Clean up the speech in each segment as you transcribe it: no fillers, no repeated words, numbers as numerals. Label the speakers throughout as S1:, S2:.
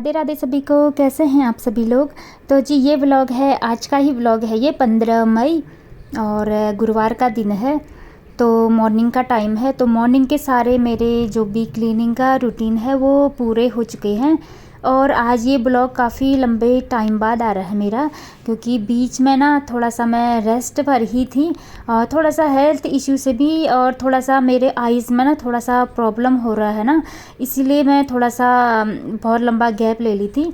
S1: राधे राधे सभी को। कैसे हैं आप सभी लोग। तो जी ये व्लॉग है, आज का ही व्लॉग है। ये 15 मई और गुरुवार का दिन है। तो मॉर्निंग का टाइम है। तो मॉर्निंग के सारे मेरे जो भी क्लीनिंग का रूटीन है वो पूरे हो चुके हैं। और आज ये ब्लॉग काफ़ी लंबे टाइम बाद आ रहा है मेरा, क्योंकि बीच में ना थोड़ा सा मैं रेस्ट पर ही थी और थोड़ा सा हेल्थ इश्यू से भी, और थोड़ा सा मेरे आइज़ में ना थोड़ा सा प्रॉब्लम हो रहा है ना, इसीलिए मैं थोड़ा सा बहुत लंबा गैप ले ली थी।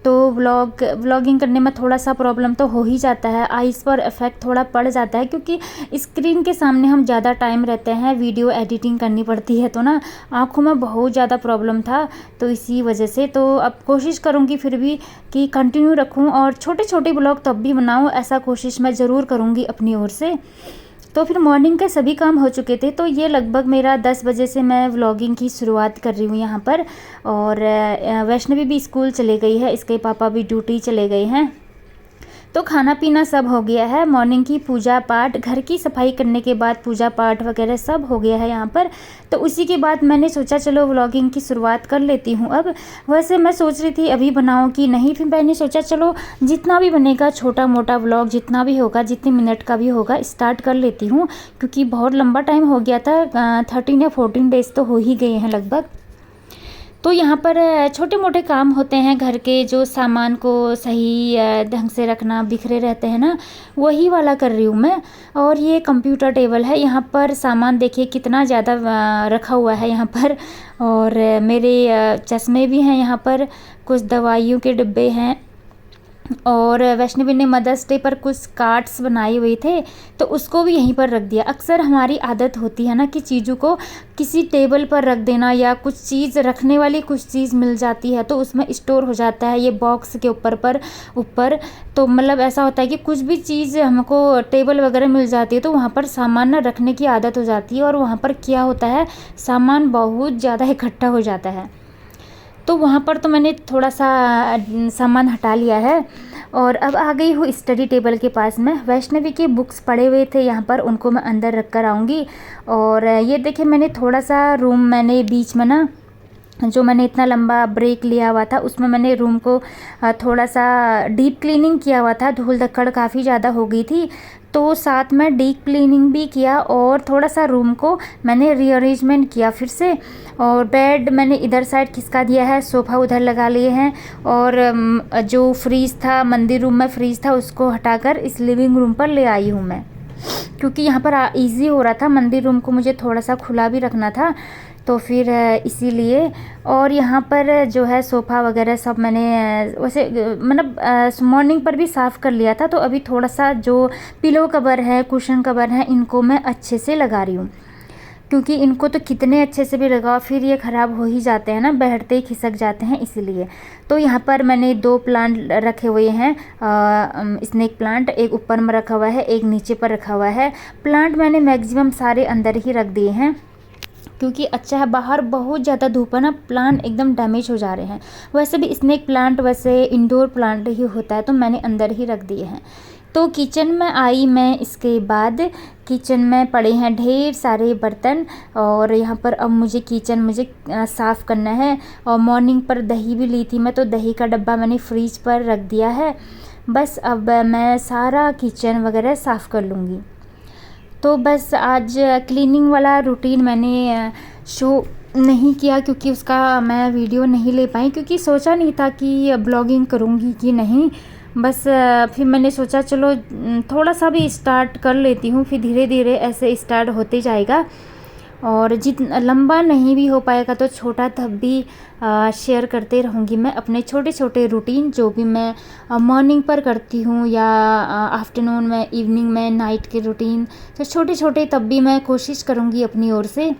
S1: तो व्लॉगिंग करने में थोड़ा सा प्रॉब्लम तो हो ही जाता है, आइज़ पर इफ़ेक्ट थोड़ा पड़ जाता है, क्योंकि स्क्रीन के सामने हम ज़्यादा टाइम रहते हैं, वीडियो एडिटिंग करनी पड़ती है, तो ना आँखों में बहुत ज़्यादा प्रॉब्लम था। तो इसी वजह से तो अब कोशिश करूँगी फिर भी कि कंटिन्यू रखूँ और छोटे छोटे ब्लॉग तब भी बनाऊँ, ऐसा कोशिश मैं ज़रूर करूँगी अपनी ओर से। तो फिर मॉर्निंग के सभी काम हो चुके थे। तो ये लगभग मेरा 10 बजे से मैं व्लॉगिंग की शुरुआत कर रही हूँ यहाँ पर। और वैष्णवी भी स्कूल चले गई है, इसके पापा भी ड्यूटी चले गए हैं। तो खाना पीना सब हो गया है। मॉर्निंग की पूजा पाठ, घर की सफाई करने के बाद पूजा पाठ वगैरह सब हो गया है यहाँ पर। तो उसी के बाद मैंने सोचा चलो व्लॉगिंग की शुरुआत कर लेती हूँ। अब वैसे मैं सोच रही थी अभी बनाऊँ कि नहीं, फिर मैंने सोचा चलो जितना भी बनेगा छोटा मोटा व्लॉग जितना भी होगा, जितने मिनट का भी होगा, स्टार्ट कर लेती हूँ, क्योंकि बहुत लंबा टाइम हो गया था। 13 या 14 डेज़ तो हो ही गए हैं लगभग। तो यहाँ पर छोटे मोटे काम होते हैं घर के, जो सामान को सही ढंग से रखना, बिखरे रहते हैं ना, वही वाला कर रही हूँ मैं। और ये कंप्यूटर टेबल है, यहाँ पर सामान देखिए कितना ज़्यादा रखा हुआ है यहाँ पर। और मेरे चश्मे भी हैं यहाँ पर, कुछ दवाइयों के डिब्बे हैं। और वैष्णवी ने मदर्स डे पर कुछ कार्ड्स बनाए हुए थे, तो उसको भी यहीं पर रख दिया। अक्सर हमारी आदत होती है ना कि चीज़ों को किसी टेबल पर रख देना, या कुछ चीज़ रखने वाली कुछ चीज़ मिल जाती है तो उसमें स्टोर हो जाता है, ये बॉक्स के ऊपर। तो मतलब ऐसा होता है कि कुछ भी चीज़ हमको टेबल वगैरह मिल जाती है तो वहाँ पर सामान ना रखने की आदत हो जाती है, और वहाँ पर क्या होता है, सामान बहुत ज़्यादा इकट्ठा हो जाता है। तो वहाँ पर तो मैंने थोड़ा सा सामान हटा लिया है। और अब आ गई हूँ स्टडी टेबल के पास में। वैष्णवी के बुक्स पड़े हुए थे यहाँ पर, उनको मैं अंदर रख कर आऊँगी। और ये देखिए मैंने थोड़ा सा रूम, मैंने बीच में ना जो मैंने इतना लंबा ब्रेक लिया हुआ था उसमें मैंने रूम को थोड़ा सा डीप क्लीनिंग किया हुआ था। धूल धक्कड़ काफ़ी ज़्यादा हो गई थी, तो साथ में डीप क्लीनिंग भी किया, और थोड़ा सा रूम को मैंने रीअरेंजमेंट किया फिर से। और बेड मैंने इधर साइड खिसका दिया है, सोफ़ा उधर लगा लिए हैं। और जो फ्रीज था, मंदिर रूम में फ्रीज था, उसको हटाकर इस लिविंग रूम पर ले आई हूँ मैं, क्योंकि यहाँ पर ईजी हो रहा था। मंदिर रूम को मुझे थोड़ा सा खुला भी रखना था, तो फिर इसीलिए। और यहाँ पर जो है सोफ़ा वगैरह सब मैंने वैसे मतलब मॉर्निंग पर भी साफ़ कर लिया था। तो अभी थोड़ा सा जो पिलो कवर है, कुशन कवर है, इनको मैं अच्छे से लगा रही हूँ, क्योंकि इनको तो कितने अच्छे से भी लगाओ फिर ये ख़राब हो ही जाते हैं ना, बैठते ही खिसक जाते हैं, इसीलिए। तो यहाँ पर मैंने 2 प्लांट रखे हुए हैं, स्नेक प्लांट, एक ऊपर में रखा हुआ है, एक नीचे पर रखा हुआ है। प्लांट मैंने मैक्सिमम सारे अंदर ही रख दिए हैं, क्योंकि अच्छा है, बाहर बहुत ज़्यादा धूप है ना, प्लांट एकदम डैमेज हो जा रहे हैं। वैसे भी स्नेक प्लांट वैसे इंडोर प्लांट ही होता है, तो मैंने अंदर ही रख दिए हैं। तो किचन में आई मैं, इसके बाद किचन में पड़े हैं ढेर सारे बर्तन, और यहाँ पर अब मुझे किचन साफ़ करना है। और मॉर्निंग पर दही भी ली थी मैं, तो दही का डब्बा मैंने फ्रीज पर रख दिया है। बस अब मैं सारा किचन वगैरह साफ़ कर लूँगी। तो बस आज क्लीनिंग वाला रूटीन मैंने शो नहीं किया, क्योंकि उसका मैं वीडियो नहीं ले पाई, क्योंकि सोचा नहीं था कि ब्लॉगिंग करूँगी कि नहीं। बस फिर मैंने सोचा चलो थोड़ा सा भी स्टार्ट कर लेती हूँ, फिर धीरे धीरे ऐसे स्टार्ट होते जाएगा। और जितना लंबा नहीं भी हो पाएगा तो छोटा तब भी शेयर करते रहूँगी मैं अपने छोटे छोटे रूटीन, जो भी मैं मॉर्निंग पर करती हूँ, या आफ्टरनून में, इवनिंग में, नाइट के रूटीन, तो छोटे छोटे तब भी मैं कोशिश करूँगी अपनी ओर से।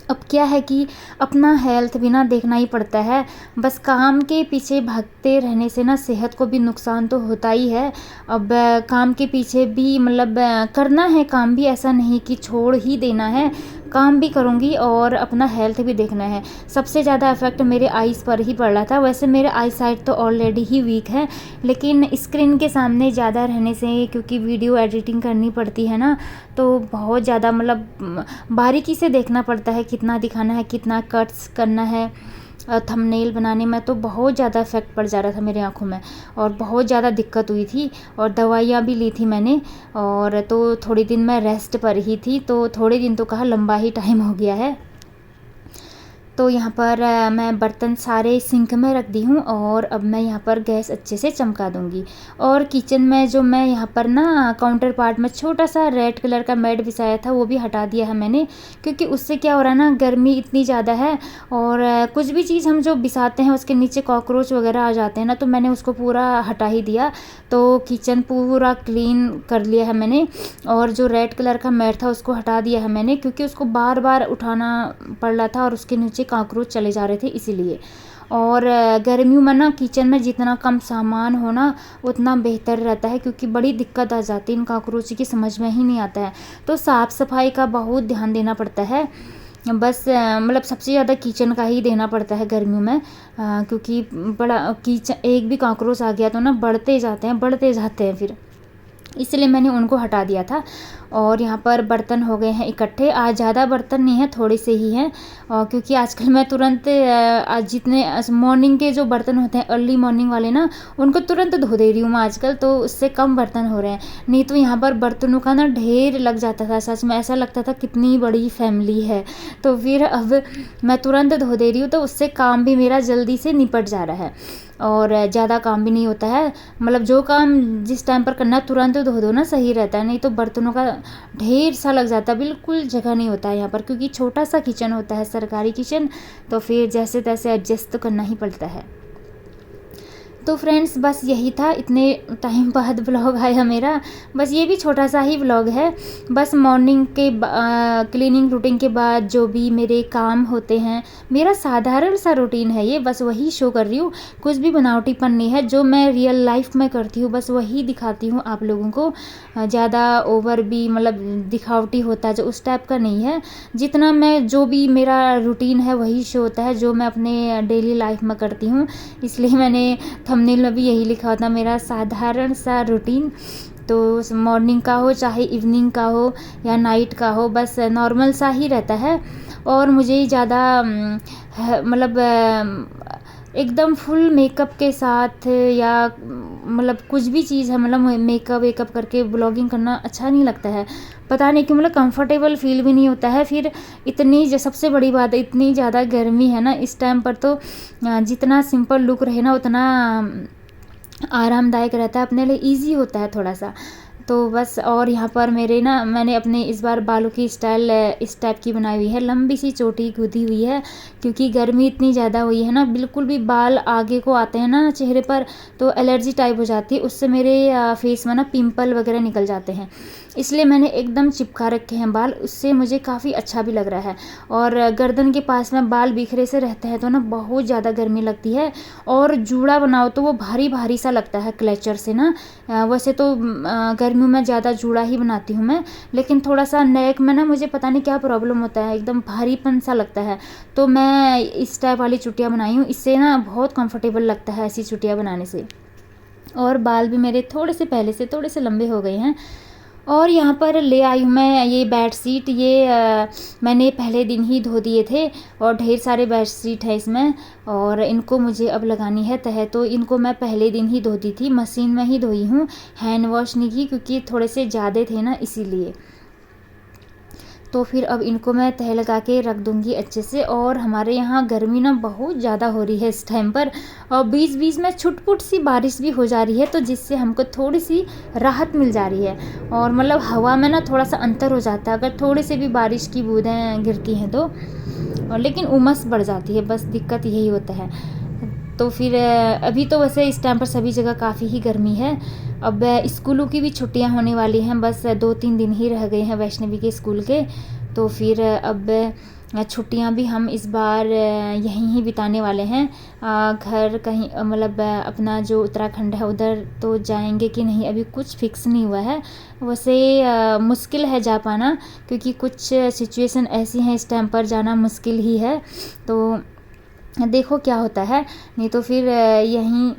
S1: अब क्या है कि अपना हेल्थ भी ना देखना ही पड़ता है। बस काम के पीछे भागते रहने से ना सेहत को भी नुकसान तो होता ही है। अब काम के पीछे भी मतलब करना है काम भी, ऐसा नहीं कि छोड़ ही देना है, काम भी करूँगी और अपना हेल्थ भी देखना है। सबसे ज़्यादा इफ़ेक्ट मेरे आइज़ पर ही पड़ रहा था। वैसे मेरे आई साइट तो ऑलरेडी ही वीक है, लेकिन स्क्रीन के सामने ज़्यादा रहने से, क्योंकि वीडियो एडिटिंग करनी पड़ती है ना, तो बहुत ज़्यादा मतलब बारीकी से देखना पड़ता है, कितना दिखाना है, कितना कट्स करना है, थंबनेल बनाने में तो बहुत ज़्यादा इफ़ेक्ट पड़ जा रहा था मेरी आँखों में, और बहुत ज़्यादा दिक्कत हुई थी, और दवाइयाँ भी ली थी मैंने, और तो थोड़ी दिन मैं रेस्ट पर ही थी, तो थोड़े दिन तो कहा, लंबा ही टाइम हो गया है। तो यहाँ पर मैं बर्तन सारे सिंक में रख दी हूँ, और अब मैं यहाँ पर गैस अच्छे से चमका दूँगी। और किचन में जो मैं यहाँ पर ना काउंटर पार्ट में छोटा सा रेड कलर का मैट बिछाया था, वो भी हटा दिया है मैंने, क्योंकि उससे क्या हो रहा है ना, गर्मी इतनी ज़्यादा है, और कुछ भी चीज़ हम जो बिछाते हैं उसके नीचे कॉकरोच वगैरह आ जाते हैं ना, तो मैंने उसको पूरा हटा ही दिया। तो किचन पूरा क्लीन कर लिया है मैंने, और जो रेड कलर का मैट था उसको हटा दिया है मैंने, क्योंकि उसको बार बार उठाना पड़ रहा था और उसके नीचे कॉकरोच चले जा रहे थे इसीलिए। और गर्मियों में ना किचन में जितना कम सामान हो ना उतना बेहतर रहता है, क्योंकि बड़ी दिक्कत आ जाती है, इन कॉकरोच की समझ में ही नहीं आता है। तो साफ़ सफाई का बहुत ध्यान देना पड़ता है, बस मतलब सबसे ज़्यादा किचन का ही देना पड़ता है गर्मियों में, क्योंकि बड़ा किचन एक भी कॉकरोच आ गया तो ना बढ़ते जाते हैं फिर, इसलिए मैंने उनको हटा दिया था। और यहाँ पर बर्तन हो गए हैं इकट्ठे, आज ज़्यादा बर्तन नहीं है, थोड़े से ही हैं, और क्योंकि आजकल मैं तुरंत आज जितने मॉर्निंग के जो बर्तन होते हैं अर्ली मॉर्निंग वाले ना, उनको तुरंत धो दे रही हूँ मैं आजकल, तो उससे कम बर्तन हो रहे हैं। नहीं तो यहाँ पर बर्तनों का ना ढेर लग जाता था, सच में ऐसा लगता था कितनी बड़ी फैमिली है। तो फिर अब मैं तुरंत धो दे रही हूँ, तो उससे काम भी मेरा जल्दी से निपट जा रहा है, और ज़्यादा काम भी नहीं होता है। मतलब जो काम जिस टाइम पर करना है तुरंत धो दो ना, सही रहता है, नहीं तो बर्तनों का ढेर सा लग जाता है, बिल्कुल जगह नहीं होता है यहाँ पर, क्योंकि छोटा सा किचन होता है, सरकारी किचन, तो फिर जैसे तैसे एडजस्ट तो करना ही पड़ता है। तो फ्रेंड्स बस यही था, इतने टाइम बाद व्लॉग आया मेरा, बस ये भी छोटा सा ही व्लॉग है। बस मॉर्निंग के क्लीनिंग रूटीन के बाद जो भी मेरे काम होते हैं, मेरा साधारण सा रूटीन है ये, बस वही शो कर रही हूँ, कुछ भी बनावटीपन नहीं है, जो मैं रियल लाइफ में करती हूँ बस वही दिखाती हूँ आप लोगों को। ज़्यादा ओवर भी मतलब दिखावटी होता है जो, उस टाइप का नहीं है, जितना मैं जो भी मेरा रूटीन है वही शो होता है, जो मैं अपने डेली लाइफ में करती हूँ। इसलिए मैंने थंबनेल में भी यही लिखा था, मेरा साधारण सा रूटीन, तो मॉर्निंग का हो चाहे इवनिंग का हो या नाइट का हो, बस नॉर्मल सा ही रहता है। और मुझे ज़्यादा मतलब एकदम फुल मेकअप के साथ या मतलब कुछ भी चीज़ है, मतलब मेकअप वेकअप करके ब्लॉगिंग करना अच्छा नहीं लगता है, पता नहीं क्यों, मतलब कंफर्टेबल फील भी नहीं होता है। फिर इतनी सबसे बड़ी बात है, इतनी ज़्यादा गर्मी है ना इस टाइम पर, तो जितना सिंपल लुक रहे ना उतना आरामदायक रहता है, अपने लिए इजी होता है थोड़ा सा। तो बस, और यहाँ पर मेरे ना मैंने अपने इस बार बालों की स्टाइल इस टाइप की बनाई हुई है, लंबी सी चोटी गुदी हुई है, क्योंकि गर्मी इतनी ज़्यादा हुई है ना, बिल्कुल भी बाल आगे को आते हैं ना चेहरे पर तो एलर्जी टाइप हो जाती है, उससे मेरे फेस में ना पिंपल वगैरह निकल जाते हैं, इसलिए मैंने एकदम चिपका रखे हैं बाल, उससे मुझे काफ़ी अच्छा भी लग रहा है। और गर्दन के पास में बाल बिखरे से रहते हैं तो ना बहुत ज़्यादा गर्मी लगती है, और जूड़ा बनाओ तो वो भारी भारी सा लगता है क्लेचर से ना। वैसे तो गर्मियों में ज़्यादा जूड़ा ही बनाती हूँ मैं, लेकिन थोड़ा सा नेक में ना मुझे पता नहीं क्या प्रॉब्लम होता है, एकदम भारीपन सा लगता है, तो मैं इस टाइप वाली चुटिया बनाई हूँ, इससे ना बहुत कंफर्टेबल लगता है ऐसी चुटिया बनाने से। और बाल भी मेरे थोड़े से पहले से थोड़े से लंबे हो गए हैं। और यहाँ पर ले आई हूँ मैं ये बेडशीट, ये मैंने पहले दिन ही धो दिए थे, और ढेर सारे बेडशीट है इसमें, और इनको मुझे अब लगानी है तह, तो इनको मैं पहले दिन ही धो दी थी, मशीन में ही धोई हूँ, हैंड वॉश नहीं की, क्योंकि थोड़े से ज़्यादा थे ना इसीलिए। तो फिर अब इनको मैं तह लगा के रख दूँगी अच्छे से। और हमारे यहाँ गर्मी ना बहुत ज़्यादा हो रही है इस टाइम पर, और बीच बीच में छुटपुट सी बारिश भी हो जा रही है, तो जिससे हमको थोड़ी सी राहत मिल जा रही है, और मतलब हवा में ना थोड़ा सा अंतर हो जाता है अगर थोड़ी से भी बारिश की बूंदें गिरती हैं तो, और लेकिन उमस बढ़ जाती है, बस दिक्कत यही होता है। तो फिर अभी तो वैसे इस टाइम पर सभी जगह काफ़ी ही गर्मी है। अब स्कूलों की भी छुट्टियां होने वाली हैं, बस 2-3 दिन ही रह गए हैं वैष्णवी के स्कूल के, तो फिर अब छुट्टियां भी हम इस बार यहीं ही बिताने वाले हैं। घर कहीं मतलब अपना जो उत्तराखंड है उधर तो जाएंगे कि नहीं अभी कुछ फिक्स नहीं हुआ है। वैसे मुश्किल है जा पाना, क्योंकि कुछ सिचुएशन ऐसी हैं इस टाइम पर जाना मुश्किल ही है, तो देखो क्या होता है। नहीं तो फिर यहीं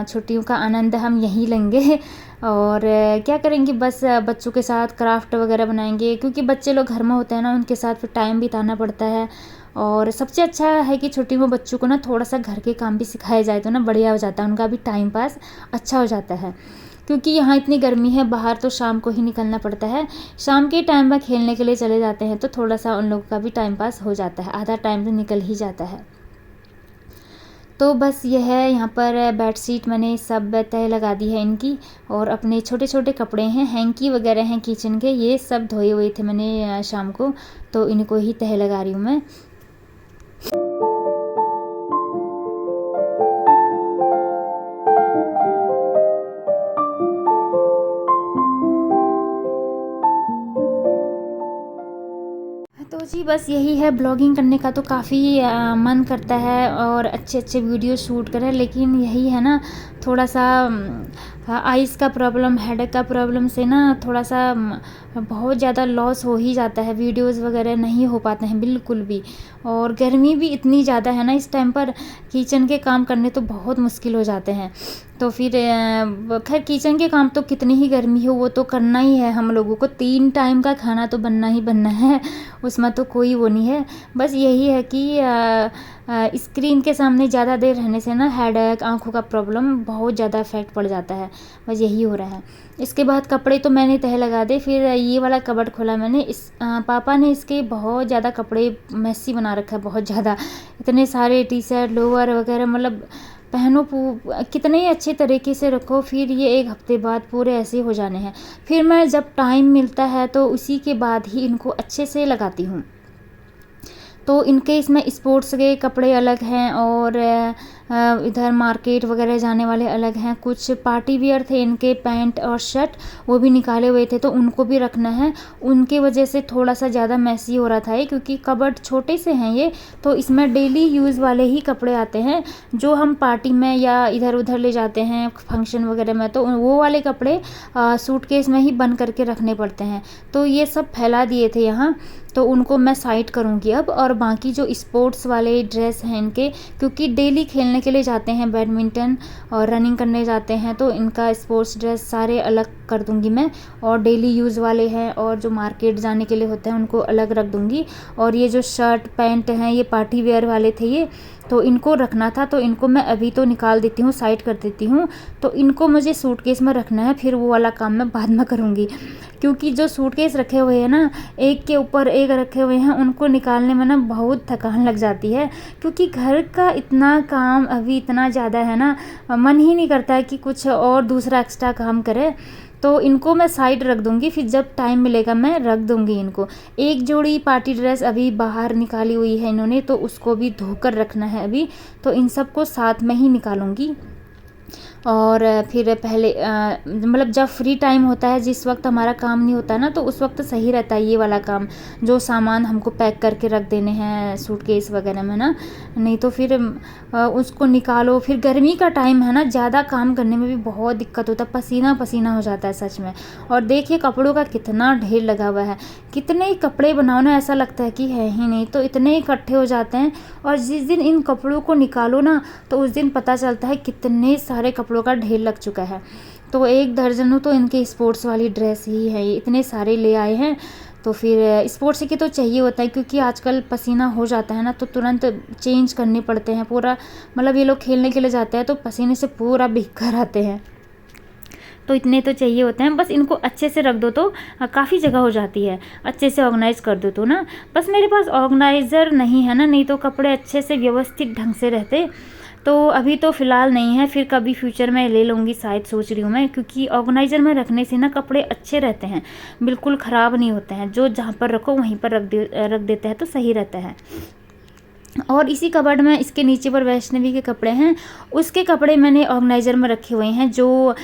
S1: छुट्टियों का आनंद हम यहीं लेंगे, और क्या करेंगे, बस बच्चों के साथ क्राफ्ट वगैरह बनाएंगे, क्योंकि बच्चे लोग घर में होते हैं ना, उनके साथ फिर टाइम बिताना पड़ता है, और सबसे अच्छा है कि छुट्टी में बच्चों को ना थोड़ा सा घर के काम भी सिखाया जाए तो ना बढ़िया हो जाता है, उनका भी टाइम पास अच्छा हो जाता है। क्योंकि यहाँ इतनी गर्मी है, बाहर तो शाम को ही निकलना पड़ता है, शाम के टाइम में खेलने के लिए चले जाते हैं तो थोड़ा सा उन लोगों का भी टाइम पास हो जाता है, आधा टाइम तो निकल ही जाता है। तो बस यह है, यहाँ पर बेडशीट मैंने सब तह लगा दी है इनकी, और अपने छोटे छोटे कपड़े हैं, हैंकी वगैरह हैं किचन के, ये सब धोए हुए थे मैंने शाम को, तो इनको ही तह लगा रही हूँ मैं। तो जी बस यही है, ब्लॉगिंग करने का तो काफ़ी मन करता है और अच्छे अच्छे वीडियो शूट करें, लेकिन यही है ना, थोड़ा सा आइज़ का प्रॉब्लम, हेडेक का प्रॉब्लम से ना थोड़ा सा बहुत ज़्यादा लॉस हो ही जाता है, वीडियोस वगैरह नहीं हो पाते हैं बिल्कुल भी। और गर्मी भी इतनी ज़्यादा है ना इस टाइम पर, किचन के काम करने तो बहुत मुश्किल हो जाते हैं। तो फिर खैर किचन के काम तो कितनी ही गर्मी हो वो तो करना ही है, हम लोगों को 3 टाइम का खाना तो बनना ही बनना है, उसमें तो कोई वो नहीं है। बस यही है कि स्क्रीन के सामने ज़्यादा देर रहने से ना हेडेक, आँखों का प्रॉब्लम बहुत ज़्यादा इफेक्ट पड़ जाता है, बस यही हो रहा है। इसके बाद कपड़े तो मैंने तह लगा दे, फिर ये वाला कबर्ड खोला मैंने, पापा ने इसके बहुत ज़्यादा कपड़े मैसी बना रखा है, बहुत ज़्यादा, इतने सारे टी शर्ट लोअर वगैरह, मतलब पहनो कितने ही अच्छे तरीके से रखो, फिर ये 1 हफ्ते बाद पूरे ऐसे हो जाने हैं। फिर मैं जब टाइम मिलता है तो उसी के बाद ही इनको अच्छे से लगाती हूँ। तो इनके इसमें स्पोर्ट्स के कपड़े अलग हैं, और इधर मार्केट वगैरह जाने वाले अलग हैं, कुछ पार्टी वियर थे इनके पैंट और शर्ट, वो भी निकाले हुए थे तो उनको भी रखना है। उनके वजह से थोड़ा सा ज़्यादा मैसी हो रहा था ये, क्योंकि कबर्ड छोटे से हैं ये, तो इसमें डेली यूज़ वाले ही कपड़े आते हैं, जो हम पार्टी में या इधर उधर ले जाते हैं फंक्शन वगैरह में, तो वो वाले कपड़े सूटकेस में ही बंद करके रखने पड़ते हैं। तो ये सब फैला दिए थे यहाँ, तो उनको मैं साइड करूँगी अब। और बाकी जो स्पोर्ट्स वाले ड्रेस हैं इनके, क्योंकि डेली खेलने के लिए जाते हैं, बैडमिंटन और रनिंग करने जाते हैं, तो इनका स्पोर्ट्स ड्रेस सारे अलग कर दूंगी मैं, और डेली यूज़ वाले हैं और जो मार्केट जाने के लिए होते हैं उनको अलग रख दूंगी। और ये जो शर्ट पैंट हैं ये पार्टी वेयर वाले थे ये, तो इनको रखना था, तो इनको मैं अभी तो निकाल देती हूँ, साइड कर देती हूँ। तो इनको मुझे सूटकेस में रखना है, फिर वो वाला काम मैं बाद में करूँगी, क्योंकि जो सूटकेस रखे हुए हैं ना, एक के ऊपर एक रखे हुए हैं, उनको निकालने में ना बहुत थकान लग जाती है, क्योंकि घर का इतना काम अभी इतना ज़्यादा है ना, मन ही नहीं करता है कि कुछ और दूसरा एक्स्ट्रा काम करे। तो इनको मैं साइड रख दूंगी, फिर जब टाइम मिलेगा मैं रख दूंगी इनको। एक जोड़ी पार्टी ड्रेस अभी बाहर निकाली हुई है इन्होंने, तो उसको भी धोकर रखना है अभी, तो इन सबको साथ में ही निकालूंगी। और फिर पहले मतलब जब फ्री टाइम होता है, जिस वक्त हमारा काम नहीं होता ना, तो उस वक्त सही रहता है ये वाला काम, जो सामान हमको पैक करके रख देने हैं सूटकेस वगैरह में ना, नहीं तो फिर उसको निकालो। फिर गर्मी का टाइम है ना, ज़्यादा काम करने में भी बहुत दिक्कत होता है, पसीना पसीना हो जाता है सच में। और देखिए कपड़ों का कितना ढेर लगा हुआ है, कितने ही कपड़े बनाओ ना, ऐसा लगता है कि है ही नहीं, तो इतने इकट्ठे हो जाते हैं। और जिस दिन इन कपड़ों को निकालो ना, तो उस दिन पता चलता है कितने सारे कपड़ों का ढेर लग चुका है। तो 1 दर्जनों तो इनके स्पोर्ट्स वाली ड्रेस ही है, ये इतने सारे ले आए हैं। तो फिर स्पोर्ट्स की तो चाहिए होता है, क्योंकि आजकल पसीना हो जाता है ना, तो तुरंत चेंज करने पड़ते हैं पूरा, मतलब ये लोग खेलने के लिए जाते हैं तो पसीने से पूरा भीग कर आते हैं, तो इतने तो चाहिए होते हैं। बस इनको अच्छे से रख दो तो काफ़ी जगह हो जाती है, अच्छे से ऑर्गेनाइज़ कर दो तो ना। बस मेरे पास ऑर्गेनाइज़र नहीं है ना, नहीं तो कपड़े अच्छे से व्यवस्थित ढंग से रहते। तो अभी तो फ़िलहाल नहीं है, फिर कभी फ्यूचर में ले लूँगी शायद, सोच रही हूँ मैं, क्योंकि ऑर्गेनाइज़र में रखने से ना कपड़े अच्छे रहते हैं, बिल्कुल ख़राब नहीं होते हैं, जो जहाँ पर रखो वहीं पर रख देते हैं तो सही रहता है। और इसी कबर्ड में इसके नीचे पर वैष्णवी के कपड़े हैं, उसके कपड़े मैंने ऑर्गेनाइज़र में रखे हुए हैं। जो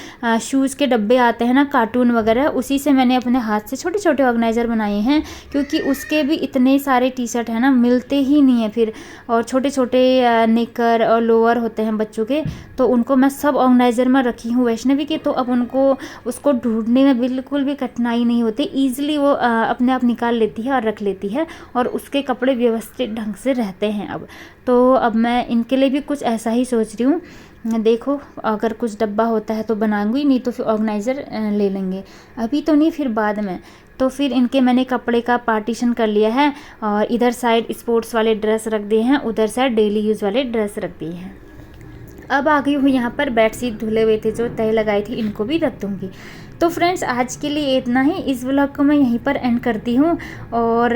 S1: शूज़ के डब्बे आते हैं ना, कार्टून वगैरह, उसी से मैंने अपने हाथ से छोटे छोटे ऑर्गेनाइज़र बनाए हैं, क्योंकि उसके भी इतने सारे टी शर्ट हैं ना, मिलते ही नहीं है फिर। और छोटे छोटे निकर और लोअर होते हैं बच्चों के, तो उनको मैं सब ऑर्गेनाइज़र में रखी हूँ वैष्णवी के, तो अब उनको उसको ढूंढने में बिल्कुल भी कठिनाई नहीं होती, ईजिली वो अपने आप निकाल लेती है और रख लेती है, और उसके कपड़े व्यवस्थित ढंग से रहते हैं अब। तो अब मैं इनके लिए भी कुछ ऐसा ही सोच रही हूँ, देखो अगर कुछ डब्बा होता है तो बनाऊंगी, नहीं तो फिर ऑर्गेनाइज़र ले लेंगे, अभी तो नहीं, फिर बाद में। तो फिर इनके मैंने कपड़े का पार्टीशन कर लिया है और इधर साइड स्पोर्ट्स वाले ड्रेस रख दिए हैं, उधर साइड डेली यूज़ वाले ड्रेस रख दिए हैं। अब आ गई हूँ यहाँ पर बेडशीट धुले हुए थे जो तह लगाई थी, इनको भी रख दूँगी। तो फ्रेंड्स आज के लिए इतना ही, इस व्लॉग को मैं यहीं पर एंड करती हूँ। और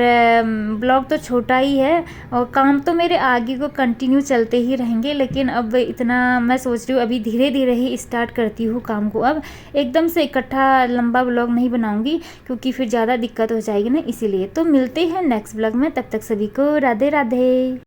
S1: ब्लॉग तो छोटा ही है और काम तो मेरे आगे को कंटिन्यू चलते ही रहेंगे, लेकिन अब इतना मैं सोच रही हूँ अभी धीरे धीरे ही स्टार्ट करती हूँ काम को। अब एकदम से इकट्ठा लंबा ब्लॉग नहीं बनाऊँगी क्योंकि फिर ज़्यादा दिक्कत हो जाएगी ना, इसीलिए। तो मिलते हैं नेक्स्ट ब्लॉग में, तब तक सभी को राधे राधे।